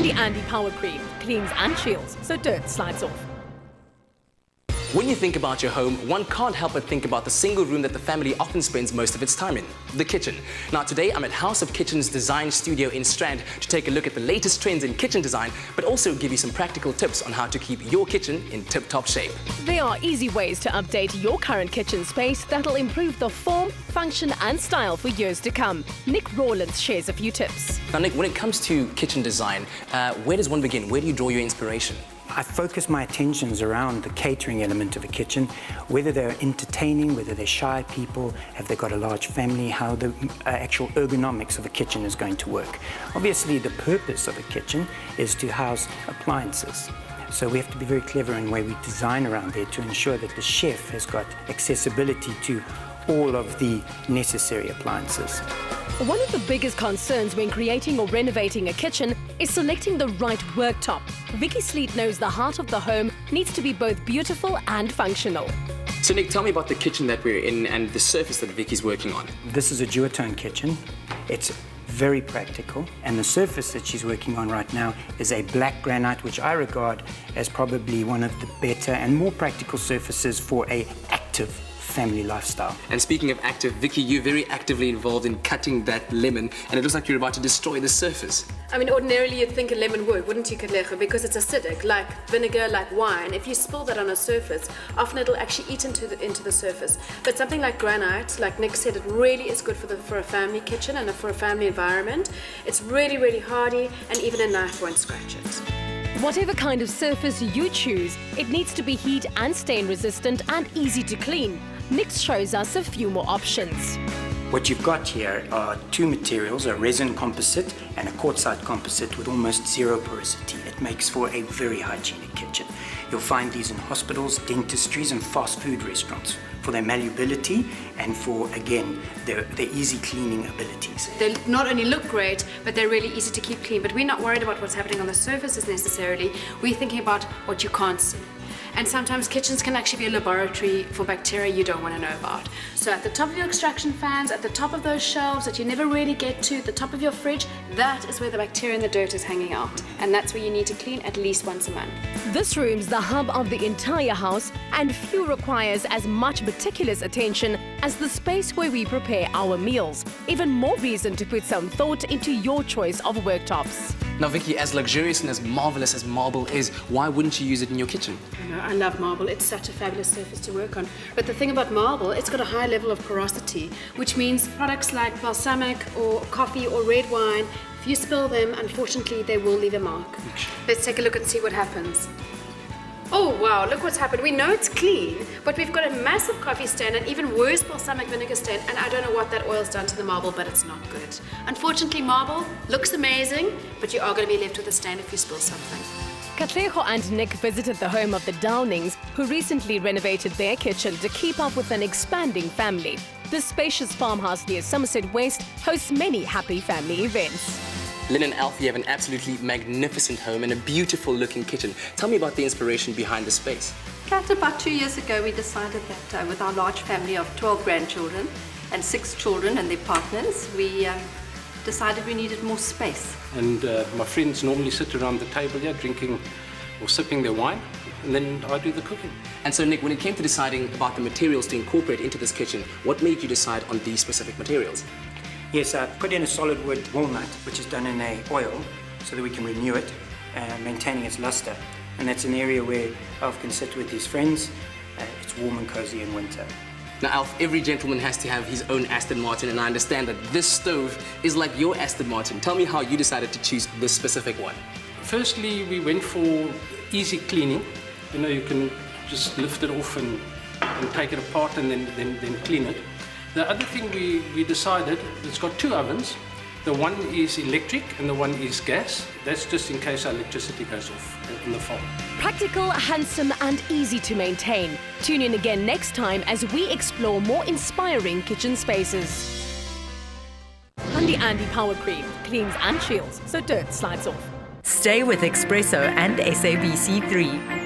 Handy Andy Power Cream cleans and shields so dirt slides off. When you think about your home, one can't help but think about the single room that the family often spends most of its time in, the kitchen. Now today I'm at House of Kitchen's design studio in Strand to take a look at the latest trends in kitchen design, but also give you some practical tips on how to keep your kitchen in tip-top shape. There are easy ways to update your current kitchen space that'll improve the form, function and style for years to come. Nick Rawlins shares a few tips. Now Nick, when it comes to kitchen design, where does one begin? Where do you draw your inspiration? I focus my attentions around the catering element of a kitchen, whether they're entertaining, whether they're shy people, have they got a large family, how the actual ergonomics of a kitchen is going to work. Obviously, the purpose of a kitchen is to house appliances. So we have to be very clever in the way we design around there to ensure that the chef has got accessibility to all of the necessary appliances. One of the biggest concerns when creating or renovating a kitchen is selecting the right worktop. Vicky Sleet knows the heart of the home needs to be both beautiful and functional. So Nick, tell me about the kitchen that we're in and the surface that Vicky's working on. This is a duotone kitchen. It's very practical, and the surface that she's working on right now is a black granite, which I regard as probably one of the better and more practical surfaces for an active family lifestyle. And speaking of active, Vicky, you're very actively involved in cutting that lemon, and it looks like you're about to destroy the surface. I mean, ordinarily you'd think a lemon would, wouldn't you, Katlego? Because it's acidic, like vinegar, like wine. If you spill that on a surface, often it'll actually eat into the surface. But something like granite, like Nick said, it really is good for a family kitchen and for a family environment. It's really, really hardy, and even a knife won't scratch it. Whatever kind of surface you choose, it needs to be heat and stain resistant and easy to clean. Nick shows us a few more options. What you've got here are two materials, a resin composite and a quartzite composite with almost zero porosity. It makes for a very hygienic kitchen. You'll find these in hospitals, dentistries and fast food restaurants for their malleability and for, again, their easy cleaning abilities. They not only look great, but they're really easy to keep clean. But we're not worried about what's happening on the surfaces necessarily. We're thinking about what you can't see. And sometimes kitchens can actually be a laboratory for bacteria you don't want to know about. So at the top of your extraction fans, at the top of those shelves that you never really get to, at the top of your fridge, that is where the bacteria and the dirt is hanging out. And that's where you need to clean at least once a month. This room's the hub of the entire house, and few requires as much meticulous attention as the space where we prepare our meals. Even more reason to put some thought into your choice of worktops. Now Vicky, as luxurious and as marvelous as marble is, why wouldn't you use it in your kitchen? I love marble. It's such a fabulous surface to work on. But the thing about marble, it's got a high level of porosity, which means products like balsamic or coffee or red wine, if you spill them, unfortunately, they will leave a mark. Let's take a look and see what happens. Oh wow, look what's happened. We know it's clean, but we've got a massive coffee stain and even worse balsamic vinegar stain, and I don't know what that oil's done to the marble, but it's not good. Unfortunately, marble looks amazing, but you are going to be left with a stain if you spill something. Katlego and Nick visited the home of the Downings, who recently renovated their kitchen to keep up with an expanding family. This spacious farmhouse near Somerset West hosts many happy family events. Lynn and Alfie have an absolutely magnificent home and a beautiful looking kitchen. Tell me about the inspiration behind the space. Kat, about 2 years ago we decided that with our large family of 12 grandchildren and 6 children and their partners, we decided we needed more space. And my friends normally sit around the table here drinking or sipping their wine, and then I do the cooking. And so Nick, when it came to deciding about the materials to incorporate into this kitchen, what made you decide on these specific materials? Yes, I put in a solid wood walnut, which is done in an oil so that we can renew it, maintaining its luster. And that's an area where Alf can sit with his friends. It's warm and cozy in winter. Now Alf, every gentleman has to have his own Aston Martin, and I understand that this stove is like your Aston Martin. Tell me how you decided to choose this specific one. Firstly, we went for easy cleaning. You know, you can just lift it off and take it apart and then clean it. The other thing we decided, it's got 2 ovens. The one is electric and the one is gas. That's just in case our electricity goes off in the farm. Practical, handsome and easy to maintain. Tune in again next time as we explore more inspiring kitchen spaces. Handy Andy Power Cream cleans and shields so dirt slides off. Stay with Expresso and SABC3.